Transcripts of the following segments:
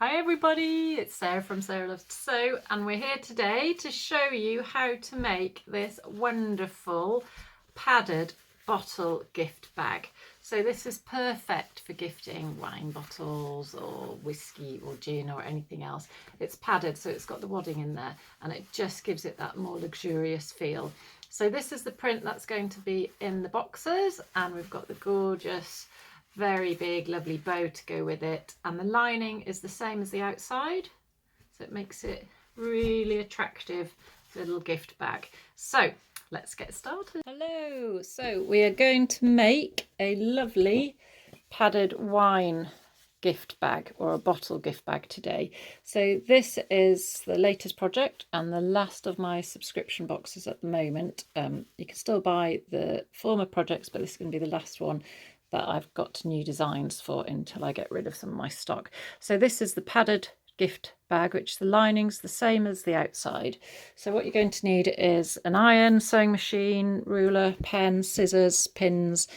Hi everybody, it's Sarah from Sarah Loves to Sew, and we're here today to show you how to make this wonderful padded bottle gift bag. So this is perfect for gifting wine bottles or whiskey or gin or anything else. It's padded, so it's got the wadding in there, and it just gives it that more luxurious feel. So this is the print that's going to be in the boxes, and we've got the gorgeous very big lovely bow to go with it, and the lining is the same as the outside, so it makes it really attractive little gift bag. So let's get started. Hello, so we are going to make a lovely padded wine gift bag, or a bottle gift bag today. So this is the latest project and the last of my subscription boxes at the moment. You can still buy the former projects, but this is going to be the last one that I've got new designs for until I get rid of some of my stock. So this is the padded gift bag, which the lining's the same as the outside. So what you're going to need is an iron, sewing machine, ruler, pen, scissors, pins,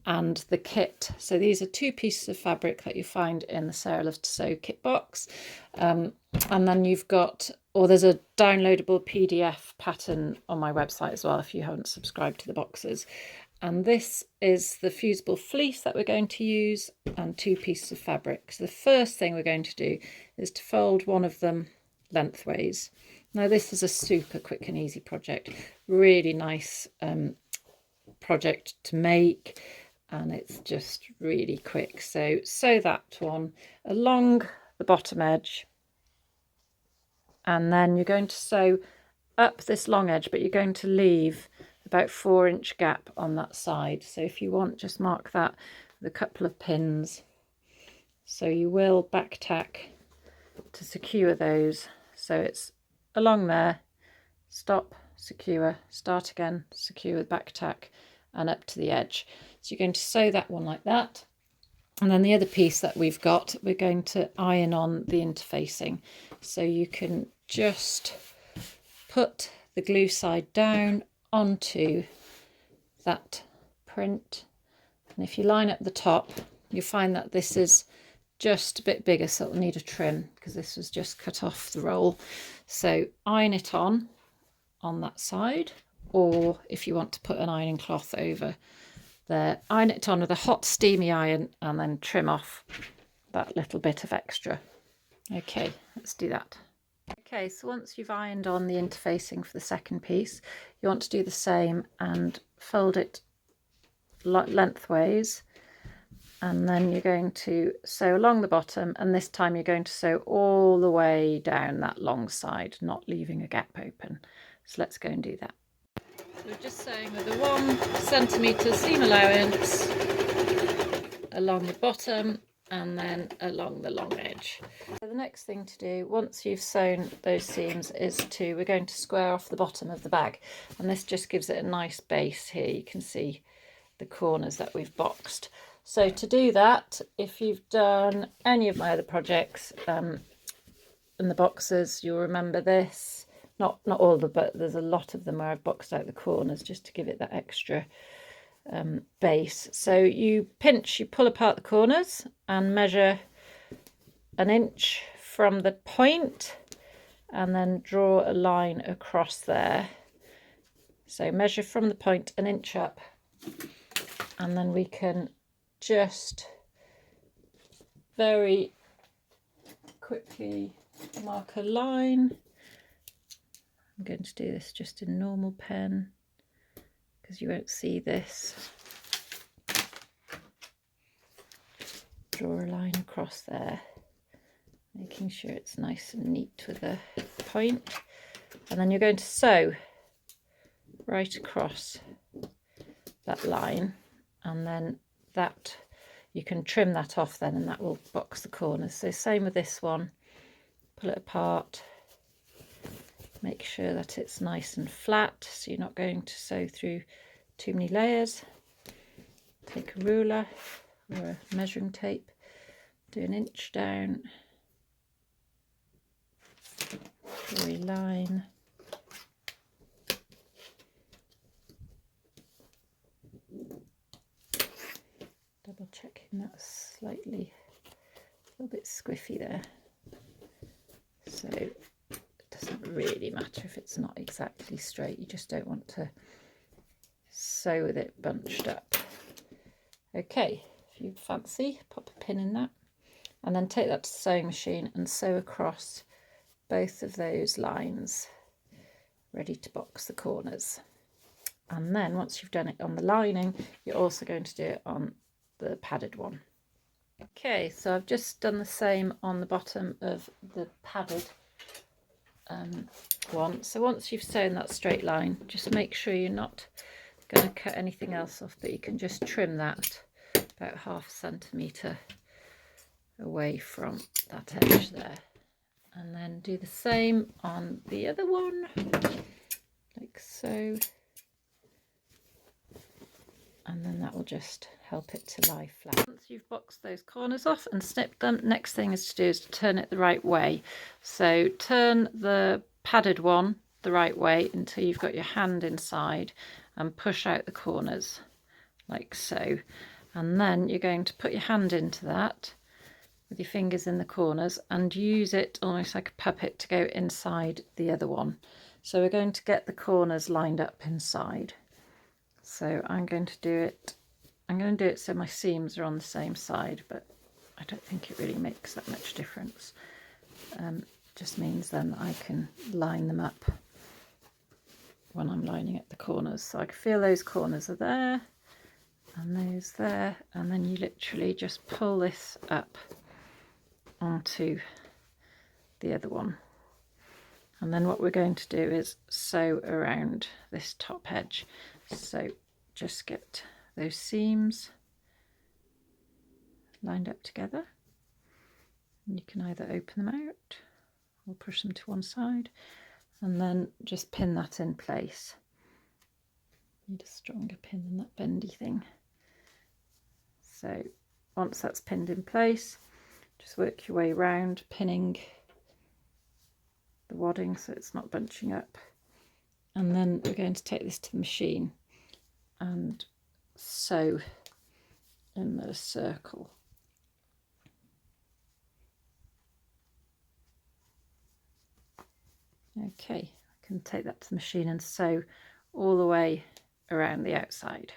and the kit. So these are 2 pieces of fabric that you find in the Sarah Loves to Sew kit box. And then you've got, or there's a downloadable PDF pattern on my website as well if you haven't subscribed to the boxes. And this is the fusible fleece that we're going to use, and 2 pieces of fabric. So the first thing we're going to do is to fold one of them lengthways. Now this is a super quick and easy project, really nice project to make, and it's just really quick. So sew that one along the bottom edge, and then you're going to sew up this long edge, but you're going to leave about 4-inch gap on that side. So if you want, just mark that with a couple of pins. So you will back tack to secure those. So it's along there, stop, secure, start again, secure with back tack, and up to the edge. So you're going to sew that one like that. And then the other piece that we've got, we're going to iron on the interfacing. So you can just put the glue side down onto that print, and if you line up the top, you find that this is just a bit bigger, so it'll need a trim because this was just cut off the roll. So iron it on that side, or if you want to put an ironing cloth over there, iron it on with a hot steamy iron and then trim off that little bit of extra. Okay, let's do that. Okay, so once you've ironed on the interfacing for the second piece, you want to do the same and fold it lengthways, and then you're going to sew along the bottom, and this time you're going to sew all the way down that long side, not leaving a gap open. So let's go and do that. So we're just sewing with a 1 centimetre seam allowance along the bottom and then along the long edge. So the next thing to do once you've sewn those seams is we're going to square off the bottom of the bag, and this just gives it a nice base here. You can see the corners that we've boxed. So to do that, if you've done any of my other projects in the boxes, you'll remember this. Not all of them, but there's a lot of them where I've boxed out the corners just to give it that extra base. So you pull apart the corners and measure 1 inch from the point, and then draw a line across there. So measure from the point 1 inch up, and then we can just very quickly mark a line. I'm going to do this just in normal pen because you won't see this. Draw a line across there, making sure it's nice and neat with a point, and then you're going to sew right across that line, and then that you can trim that off then, and that will box the corners. So same with this one, pull it apart, make sure that it's nice and flat so you're not going to sew through too many layers. Take a ruler or a measuring tape, do 1 inch down, draw a line, double checking that's slightly a little bit squiffy there. So it doesn't really matter if it's not exactly straight, you just don't want to sew with it bunched up. Okay, if you fancy, pop a pin in that and then take that to the sewing machine and sew across both of those lines, ready to box the corners. And then once you've done it on the lining, you're also going to do it on the padded one. Okay, so I've just done the same on the bottom of the padded one. So once you've sewn that straight line, just make sure you're not going to cut anything else off, but you can just trim that about 1/2 centimetre away from that edge there. And then do the same on the other one, like so. And then that will just help it to lie flat. Once you've boxed those corners off and snipped them, next thing is to do is to turn it the right way. So turn the padded one the right way until you've got your hand inside and push out the corners like so. And then you're going to put your hand into that with your fingers in the corners and use it almost like a puppet to go inside the other one. So we're going to get the corners lined up inside. So I'm going to do it so my seams are on the same side, but I don't think it really makes that much difference. Just means then I can line them up when I'm lining up the corners. So I can feel those corners are there and those there, and then you literally just pull this up onto the other one. And then what we're going to do is sew around this top edge. So just get those seams lined up together. And you can either open them out or push them to one side and then just pin that in place. Need a stronger pin than that bendy thing. So once that's pinned in place, just work your way around, pinning the wadding so it's not bunching up. And then we're going to take this to the machine and sew in the circle. Okay, I can take that to the machine and sew all the way around the outside.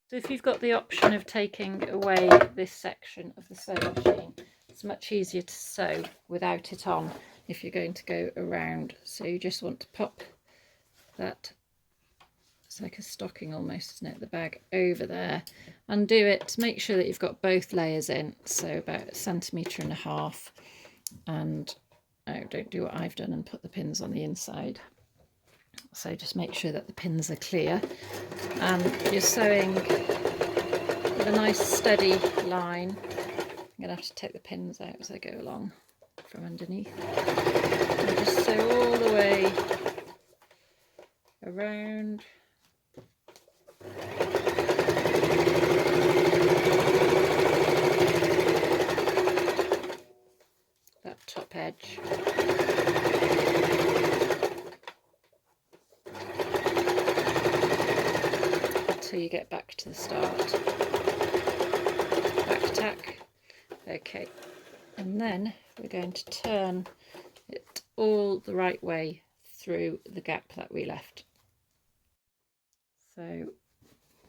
So if you've got the option of taking away this section of the sewing machine, it's much easier to sew without it on if you're going to go around. So you just want to pop that, it's like a stocking almost, isn't it, the bag over there, and do it, make sure that you've got both layers in, so about 1.5 centimetres, and don't do what I've done and put the pins on the inside. So just make sure that the pins are clear and you're sewing with a nice steady line. I'm going to have to take the pins out as I go along from underneath. And just sew all the way around. That top edge. Until you get back to the start. Back tack. Okay, and then we're going to turn it all the right way through the gap that we left. So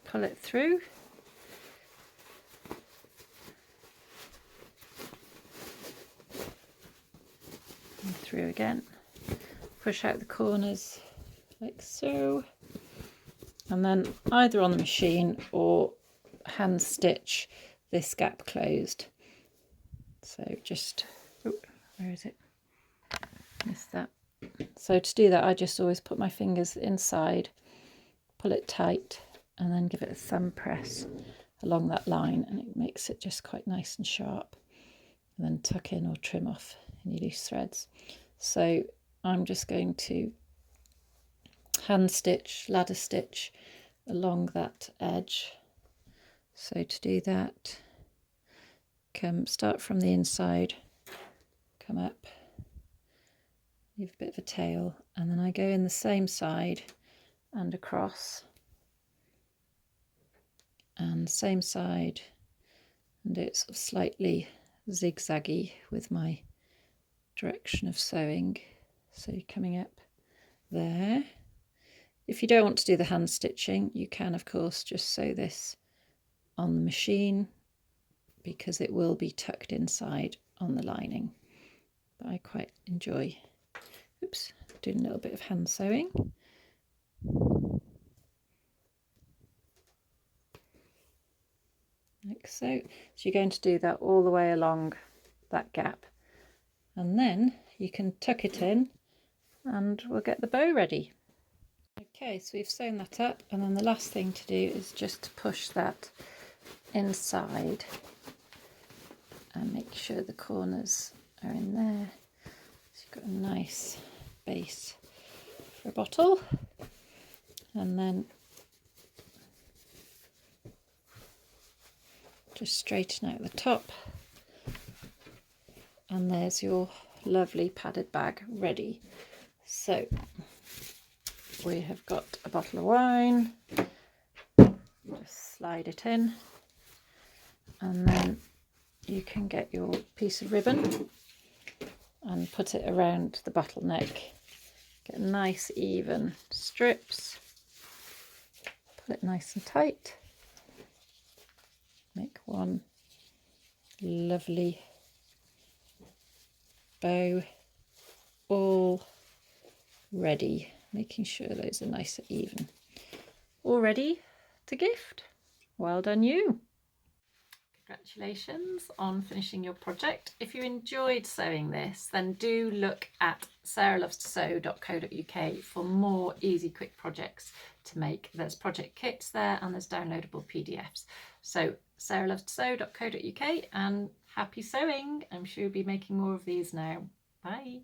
pull it through. And through again. Push out the corners like so. And then either on the machine or hand stitch this gap closed. So just, oh, where is it? Missed that. So to do that, I just always put my fingers inside, pull it tight, and then give it a thumb press along that line, and it makes it just quite nice and sharp. And then tuck in or trim off any loose threads. So I'm just going to hand stitch, ladder stitch along that edge. So to do that, start from the inside, come up, leave a bit of a tail, and then I go in the same side and across, and same side, and do it sort of slightly zigzaggy with my direction of sewing. So you're coming up there. If you don't want to do the hand stitching, you can of course just sew this on the machine because it will be tucked inside on the lining. But I quite enjoy, doing a little bit of hand sewing. Like so. So you're going to do that all the way along that gap, and then you can tuck it in and we'll get the bow ready. Okay, so we've sewn that up, and then the last thing to do is just to push that inside and make sure the corners are in there. So you've got a nice base for a bottle, and then just straighten out the top, and there's your lovely padded bag ready. So we have got a bottle of wine, just slide it in, and then you can get your piece of ribbon and put it around the bottleneck. Get nice even strips, pull it nice and tight, make one lovely bow, all ready, making sure those are nice and even. All ready to gift. Well done you. Congratulations on finishing your project. If you enjoyed sewing this, then do look at sarahlovestosew.co.uk for more easy quick projects to make. There's project kits there and there's downloadable PDFs. So sarahlovestosew.co.uk, and happy sewing. I'm sure you'll be making more of these now. Bye.